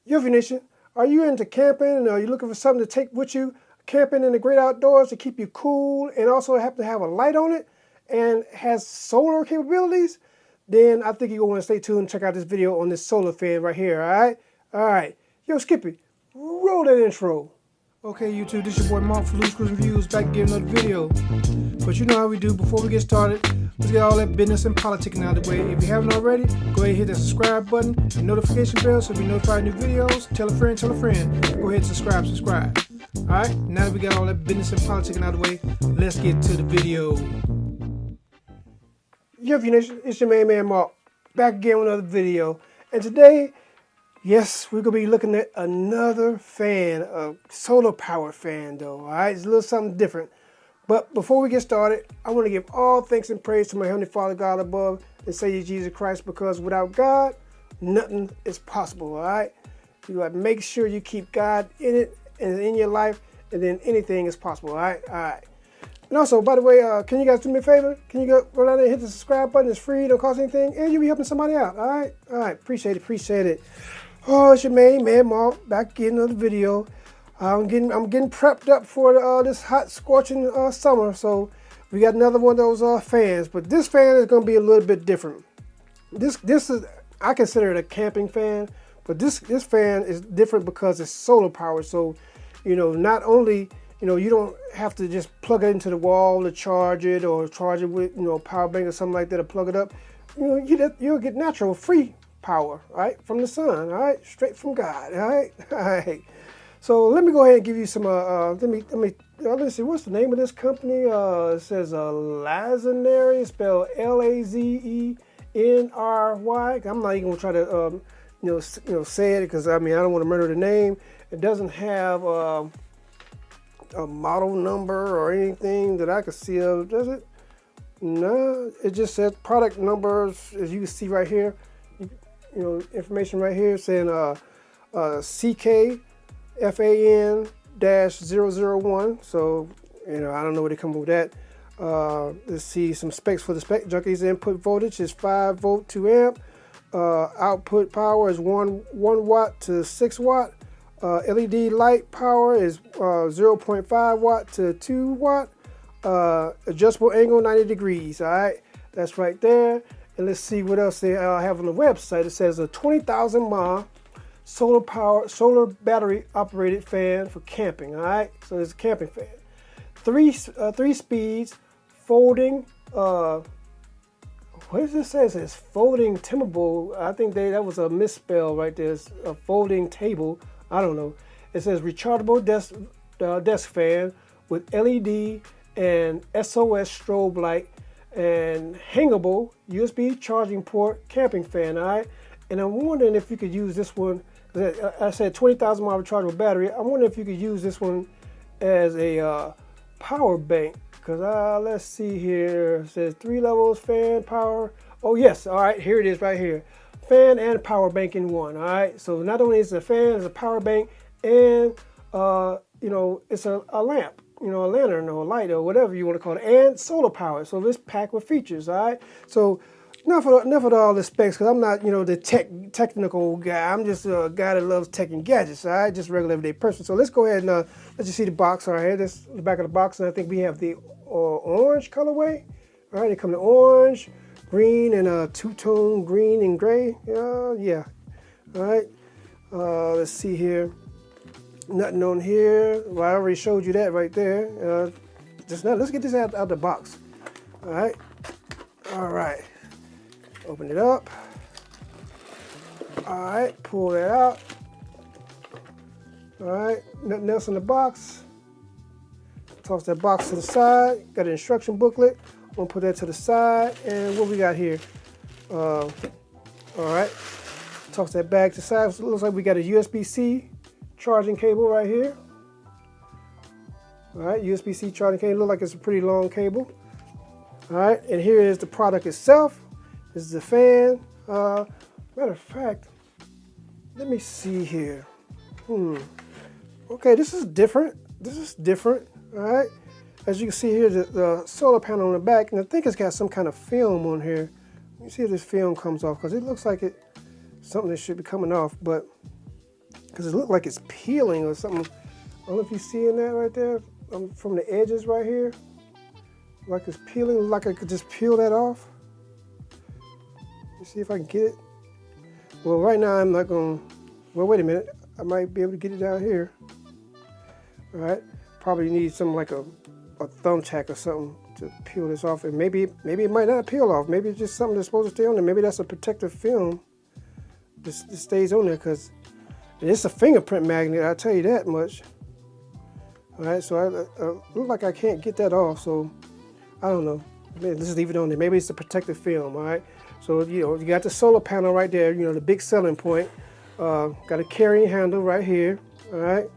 UNBOX Nation, are you into camping and are you looking for something to take with you camping in the great outdoors to keep you cool and also have to have a light on it and has solar capabilities? Then I think you're going to want to stay tuned and check out this video on this solar fan right here, alright? Alright. Yo, Skippy, roll that intro. Okay, YouTube, this is your boy Mark for Loose Screws and Views, back again another video. But you know how we do. Before we get started, let's get all that business and politicking out of the way. If you haven't already, go ahead and hit that subscribe button and notification bell so you'll be notified of new videos. Tell a friend, tell a friend. Go ahead and subscribe. Alright, now that we got all that business and politicking out of the way, let's get to the video. Yo, Nation, it's your main man Mark, back again with another video. And today, yes, we're going to be looking at another fan, a solar power fan though, alright? It's a little something different. But before we get started, I want to give all thanks and praise to my Heavenly Father, God above, and Savior Jesus Christ, because without God, nothing is possible, alright? You got to make sure you keep God in it and in your life, and then anything is possible, alright? Alright. And also, by the way, can you guys do me a favor? Can you go down there and hit the subscribe button? It's free, don't cost anything, and you'll be helping somebody out, alright? Alright, appreciate it. Oh, it's your main man Mark, back again another video. I'm getting prepped up for this hot, scorching summer. So we got another one of those fans, but this fan is going to be a little bit different. This is, I consider it a camping fan, but this fan is different because it's solar powered. So, you know, not only, you know, you don't have to just plug it into the wall to charge it or charge it with, you know, power bank or something like that to plug it up. You know, you'll get natural, free power, right, from the sun, all right, straight from God, all right. So let me go ahead and give you some. Let me see. What's the name of this company? It says Lazenry, spelled L-A-Z-E-N-R-Y. I'm not even gonna try to say it because I mean I don't want to murder the name. It doesn't have a model number or anything that I could see of, does it? No, it just says product numbers, as you can see right here. You know, information right here saying CK. FAN-001, so you know I don't know where they come up with that. Let's see some specs for the spec junkies. Input voltage is 5 volt 2 amp. Output power is 1 watt to 6 watt. LED light power is 0.5 watt to 2 watt. Adjustable angle 90 degrees. All right, that's right there. And let's see what else they have on the website. It says a 20,000 mAh solar battery operated fan for camping. All right, so it's a camping fan. Three speeds, folding. What does this say? It says folding timberable. I think that was a misspell right there. It's a folding table. I don't know. It says rechargeable desk fan with LED and SOS strobe light and hangable USB charging port camping fan. All right, and I'm wondering if you could use this one. I said 20,000 mAh rechargeable battery. I wonder if you could use this one as a power bank. Because let's see here. It says 3 levels, fan, power. Oh yes, all right, here it is right here. Fan and power bank in one. All right, so not only is it a fan, it's a power bank, and you know, it's a lamp. You know, a lantern or a light or whatever you want to call it, and solar power. So it's packed with features. All right, so. Enough of all the specs, because I'm not, you know, the technical guy. I'm just a guy that loves tech and gadgets, all right? Just a regular everyday person. So let's go ahead and let's just see the box right here. This is the back of the box, and I think we have the orange colorway. All right, they come in orange, green, and two-tone green and gray. Yeah. All right. Let's see here. Nothing on here. Well, I already showed you that right there. Just now, let's get this out the box. All right. All right. Open it up. All right, pull that out. All right, nothing else in the box. Toss that box to the side. Got an instruction booklet. I'm gonna put that to the side. And what we got here? All right, toss that bag to the side. So it looks like we got a USB-C charging cable right here. All right, USB-C charging cable. Looks like it's a pretty long cable. All right, and here is the product itself. This is the fan. Matter of fact, let me see here. Okay, this is different. All right. As you can see here, the solar panel on the back, and I think it's got some kind of film on here. Let me see if this film comes off, because it looks like something that should be coming off, but because it looked like it's peeling or something. I don't know if you're seeing that right there from the edges right here. Like it's peeling, like I could just peel that off. Let's see if I can get it. Well, right now I'm not going to, well, wait a minute. I might be able to get it down here. All right, probably need something like a thumbtack or something to peel this off. And maybe it might not peel off. Maybe it's just something that's supposed to stay on there. Maybe that's a protective film. This stays on there because it's a fingerprint magnet, I'll tell you that much. All right, so I look like I can't get that off, so I don't know. Let's just leave it on there. Maybe it's a protective film, all right? So, you know, you got the solar panel right there, you know, the big selling point. Got a carrying handle right here, all right?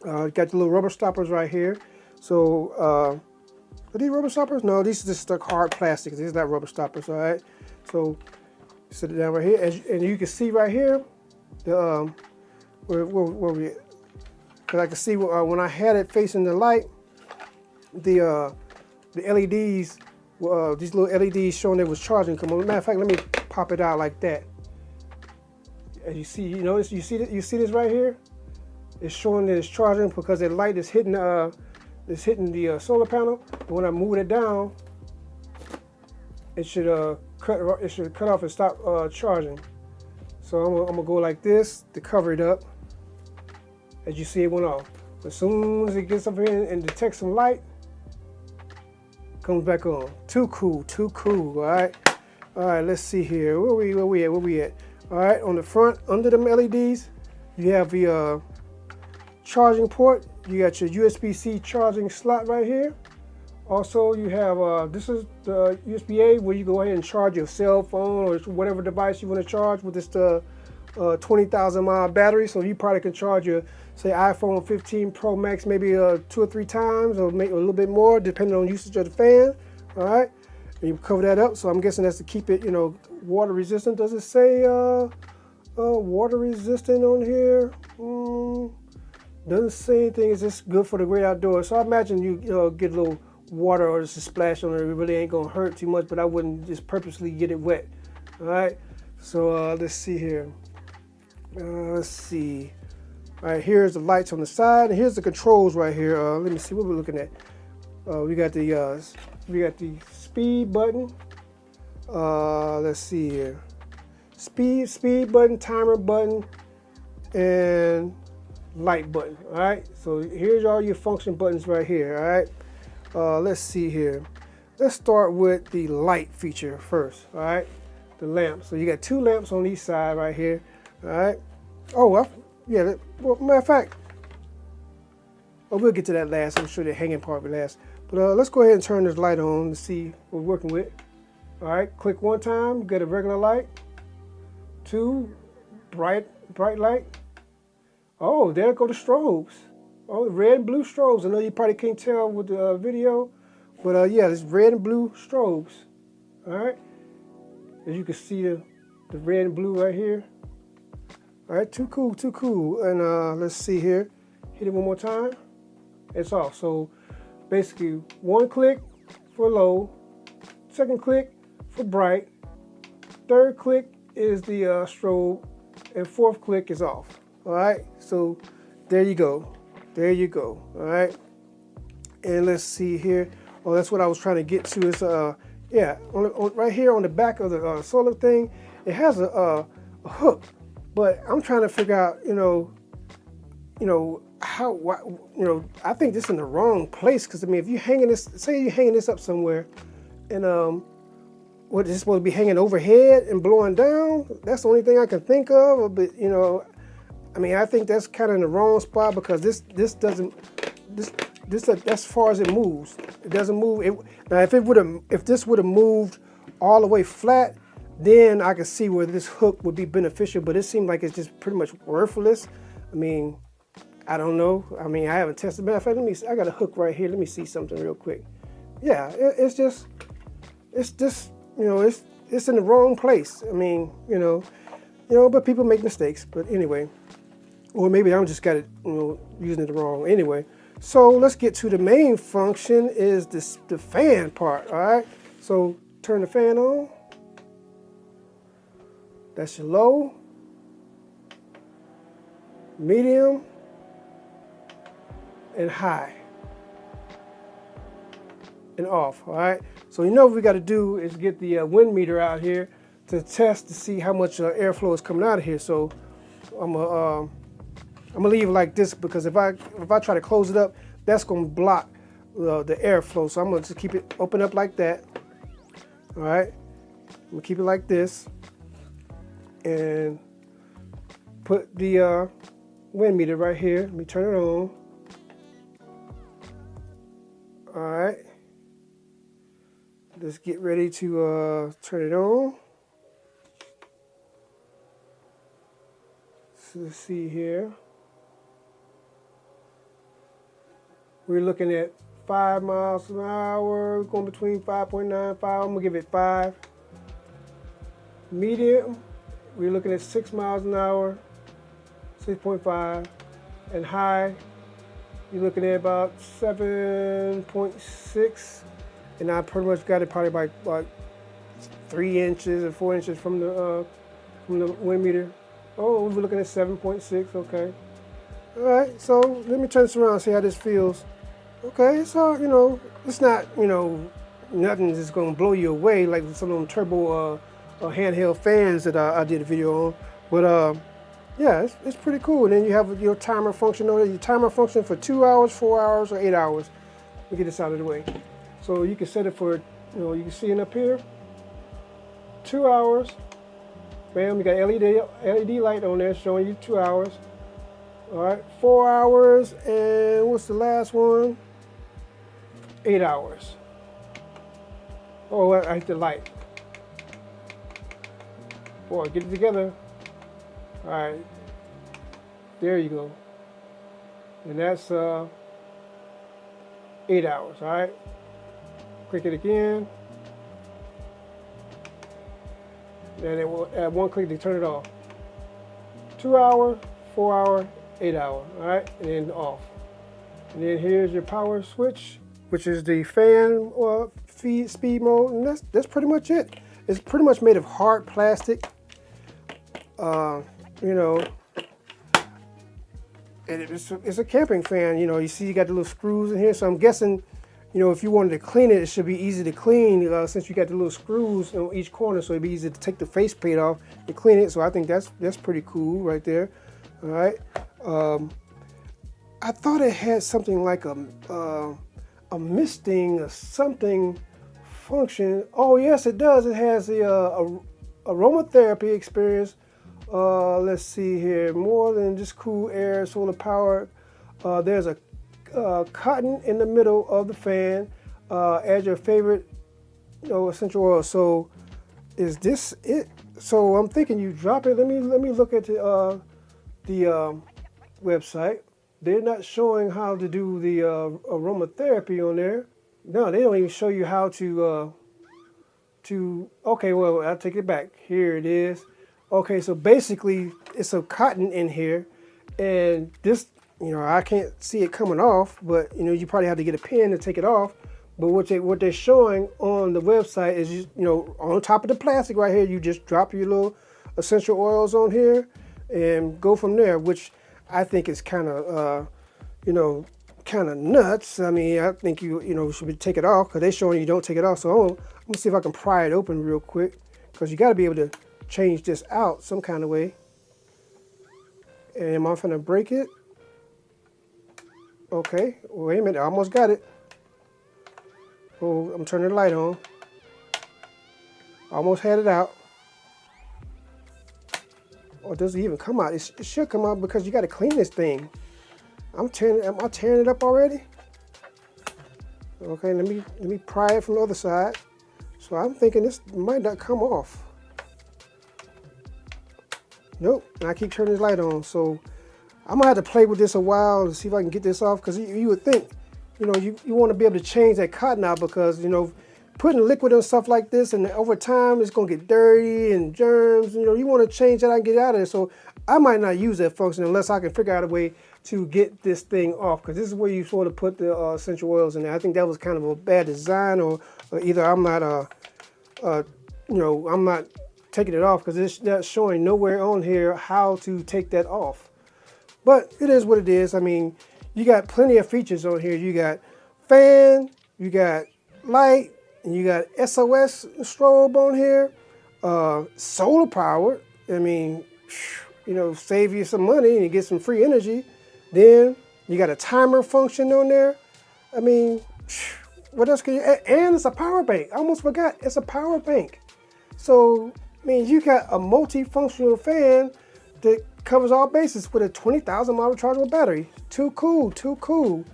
Got the little rubber stoppers right here. So, are these rubber stoppers? No, these are just like hard plastic. These are not rubber stoppers, all right? So, set it down right here. And you can see right here, the where we at? Because I can see when I had it facing the light, the LEDs, these little LEDs showing it was charging. Come on, matter of fact, let me pop it out like that. As you see, you notice, you see this right here? It's showing that it's charging because the light is hitting the solar panel. But when I move it down, it should cut off and stop charging. So I'm gonna go like this to cover it up. As you see, it went off. As soon as it gets up here and detects some light, comes back on. Too cool, all right? All right, let's see here. Where we at? All right, on the front, under them LEDs, you have the charging port. You got your USB-C charging slot right here. Also, you have, this is the USB-A where you go ahead and charge your cell phone or whatever device you want to charge with this 20,000 mile battery. So you probably can charge your, say, iPhone 15 Pro Max maybe 2 or 3 times or maybe a little bit more depending on usage of the fan. All right, and you cover that up. So I'm guessing that's to keep it, you know, water resistant. Does it say water resistant on here? Doesn't say anything. It's just good for the great outdoors. So I imagine you get a little water or just a splash on it. It really ain't gonna hurt too much, but I wouldn't just purposely get it wet. All right. So let's see here. Let's see. All right, here's the lights on the side, and here's the controls right here. Let me see what we're looking at. We got the speed button. Let's see here. Speed button, timer button, and light button. All right. So here's all your function buttons right here. All right. Let's see here. Let's start with the light feature first. All right. The lamp. So you got 2 lamps on each side right here. All right. Oh, yeah. Well, matter of fact, we'll get to that last. I'm sure the hanging part will last. But let's go ahead and turn this light on to see what we're working with. All right. Click one time. Get a regular light. 2, bright light. Oh, there go the strobes. Oh, red and blue strobes. I know you probably can't tell with the video, but yeah, it's red and blue strobes. All right. As you can see the red and blue right here. All right, too cool. And let's see here. Hit it one more time. It's off. So basically 1 click for low, 2nd click for bright, 3rd click is the strobe, and 4th click is off. All right, so there you go. All right, and let's see here. Oh, that's what I was trying to get to. Is yeah, right here on the back of the solar thing, it has a hook. But I'm trying to figure out, how, I think this is in the wrong place. Because, I mean, if you're hanging this, say you're hanging this up somewhere, and what, is it supposed to be hanging overhead and blowing down? That's the only thing I can think of. But, I mean, I think that's kind of in the wrong spot because this doesn't, as far as it moves, it doesn't move. Now, if this would have moved all the way flat, then I could see where this hook would be beneficial, but it seems like it's just pretty much worthless. I mean, I don't know. I mean, I haven't tested. Matter of fact, let me see. I got a hook right here. Let me see something real quick. Yeah, it's just, it's in the wrong place. I mean, but people make mistakes. But anyway, or maybe I'm just got it, using it wrong. Anyway, so let's get to the main function is the fan part. All right. So turn the fan on. That's your low. medium, and high, and off. All right. So you know what we got to do is get the wind meter out here to test to see how much airflow is coming out of here. So I'm gonna leave it like this, because if I try to close it up, that's gonna block the airflow. So I'm gonna just keep it open up like that. All right. I'm gonna keep it like this, and put the wind meter right here. Let me turn it on. All right. Let's get ready to turn it on. So let's see here. We're looking at 5 miles an hour. We're going between 5.95. I'm gonna give it 5. Medium, we're looking at 6 miles an hour, 6.5. And high, you're looking at about 7.6. And I pretty much got it probably by like 3 inches or 4 inches from the wind meter. Oh, we're looking at 7.6. Okay. All right. So let me turn this around and see how this feels. Okay. So it's not nothing that's gonna blow you away like some of them turbo handheld fans that I did a video on. But yeah, it's pretty cool. And then you have your timer function on it. Your timer function for 2 hours, 4 hours, or 8 hours. Let me get this out of the way. So you can set it for, you can see it up here, 2 hours. Bam, you got LED light on there showing you 2 hours. All right, 4 hours, and what's the last one? 8 hours. Oh, I hit the light. Boy, get it together. All right, there you go. And that's 8 hours, all right? Click it again. And it will add 1 click to turn it off. 2 hour, 4 hour, 8 hour, all right? And then off. And then here's your power switch, which is the fan speed mode, and that's pretty much it. It's pretty much made of hard plastic. And it's a camping fan. You see you got the little screws in here, so I'm guessing, if you wanted to clean it, it should be easy to clean since you got the little screws on each corner, so it'd be easy to take the faceplate off and clean it. So I think that's pretty cool right there. All right. I thought it had something like a misting or something function. Oh yes, it does. It has the aromatherapy experience. Let's see here. More than just cool air, solar power. There's a cotton in the middle of the fan. Add your favorite, essential oil. So, is this it? So I'm thinking you drop it. Let me look at the website. They're not showing how to do the aromatherapy on there. No, they don't even show you how to. Okay, well, I'll take it back. Here it is. Okay, so basically it's a cotton in here, and this, I can't see it coming off, but you probably have to get a pin to take it off. But what they're showing on the website is, on top of the plastic right here, you just drop your little essential oils on here and go from there, which I think is kind of, kind of nuts. I mean, I think you should take it off, because they're showing you don't take it off. So I'm gonna see if I can pry it open real quick, because you got to be able to change this out some kind of way. And am I gonna break it? Okay, wait a minute, I almost got it. Oh, I'm turning the light on. Almost had it out. Oh, it doesn't even come out. It should come out, because you got to clean this thing. Am I tearing it up already? Okay, let me pry it from the other side. So I'm thinking this might not come off. Nope, and I keep turning this light on. So I'm gonna have to play with this a while to see if I can get this off, because you would think, you want to be able to change that cotton out, because putting liquid on stuff like this, and over time it's gonna get dirty and germs. You want to change that and get it out of there. So I might not use that function unless I can figure out a way to get this thing off, because this is where you sort of put the essential oils in there. I think that was kind of a bad design, or either I'm not I'm not taking it off, because that's showing nowhere on here how to take that off. But it is what it is. I mean, you got plenty of features on here. You got fan, you got light, and you got SOS strobe on here. Solar powered. I mean, you know, save you some money and you get some free energy. Then you got a timer function on there. I mean, what else can you add? And it's a power bank. I almost forgot. It's a power bank. So, I mean, you got a multifunctional fan that covers all bases with a 20,000 mile rechargeable battery. Too cool, too cool.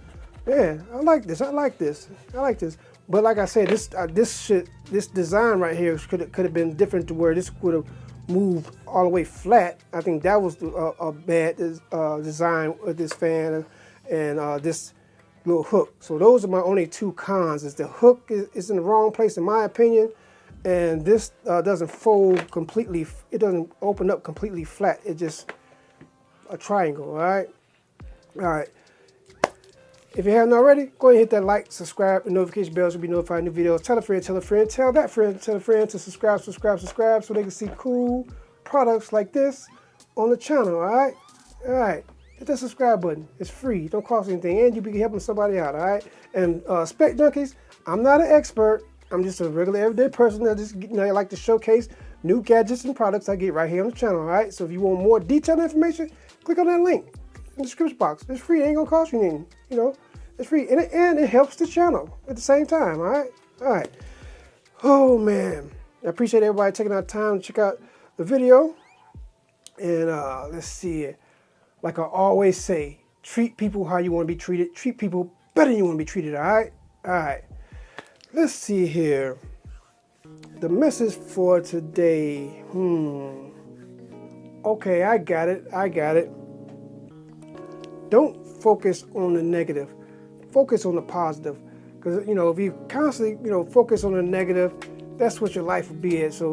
Man, I like this. I like this. I like this. But like I said, this design right here could have been different to where this would have moved all the way flat. I think that was a bad design with this fan and this little hook. So those are my only two cons. Is the hook is in the wrong place in my opinion, and this doesn't fold completely. It doesn't open up completely flat. It's just a triangle. All right. All right. If you haven't already, go ahead and hit that like, subscribe, and notification bells will be notified of new videos. Tell a friend, tell a friend, tell that friend, tell a friend to subscribe so they can see cool products like this on the channel, all right? All right, hit that subscribe button. It's free, don't cost anything, and you'll be helping somebody out, all right? And Spec Junkies, I'm not an expert. I'm just a regular everyday person that just, I like to showcase new gadgets and products I get right here on the channel, all right? So if you want more detailed information, click on that link in the description box. It's free, it ain't gonna cost you anything, you know? It's free, and it helps the channel at the same time, all right? All right. Oh, man. I appreciate everybody taking out time to check out the video. And let's see. Like I always say, treat people how you want to be treated. Treat people better than you want to be treated, all right? All right. Let's see here. The message for today. Okay, I got it. I got it. Don't focus on the negative. Focus on the positive, because you know if you constantly focus on the negative, that's what your life will be at. So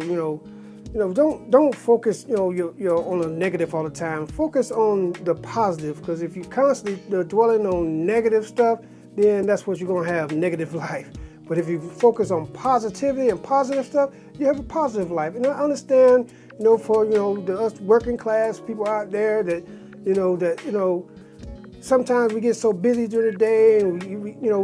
don't focus you're on the negative all the time. Focus on the positive, because if you constantly dwelling on negative stuff, then that's what you're gonna have, negative life. But if you focus on positivity and positive stuff, you have a positive life. And I understand for the us working class people out there that sometimes we get so busy during the day, and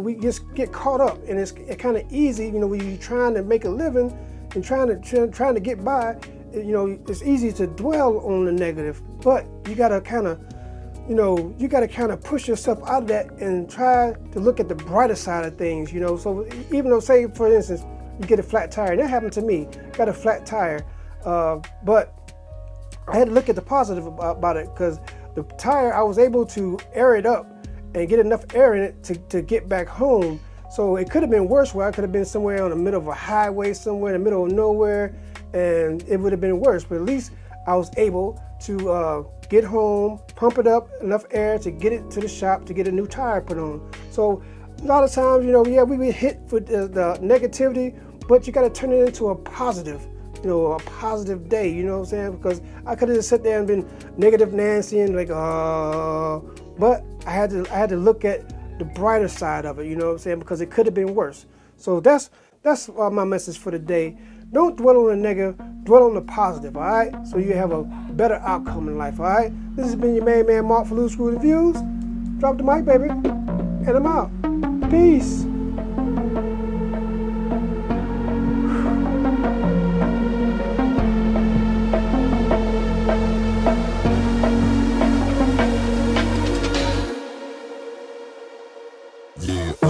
we just get caught up, and it's kind of easy, when you're trying to make a living and trying to get by. It's easy to dwell on the negative, but you gotta kind of push yourself out of that and try to look at the brighter side of things. So even though, say for instance, you get a flat tire, and that happened to me. Got a flat tire, but I had to look at the positive about it, because the tire, I was able to air it up and get enough air in it to get back home. So it could have been worse, where I could have been somewhere on the middle of a highway, somewhere in the middle of nowhere, and it would have been worse. But at least I was able to get home, pump it up, enough air to get it to the shop to get a new tire put on. So a lot of times, yeah, we get hit with the negativity, but you got to turn it into a positive. A positive day, you know what I'm saying? Because I could have just sat there and been negative Nancy and like, but I had to look at the brighter side of it, you know what I'm saying? Because it could have been worse. So that's my message for the day. Don't dwell on the negative, dwell on the positive, all right? So you have a better outcome in life, all right? This has been your main man, Mark, for Loose Screws and Views. Drop the mic, baby, and I'm out. Peace. Yeah.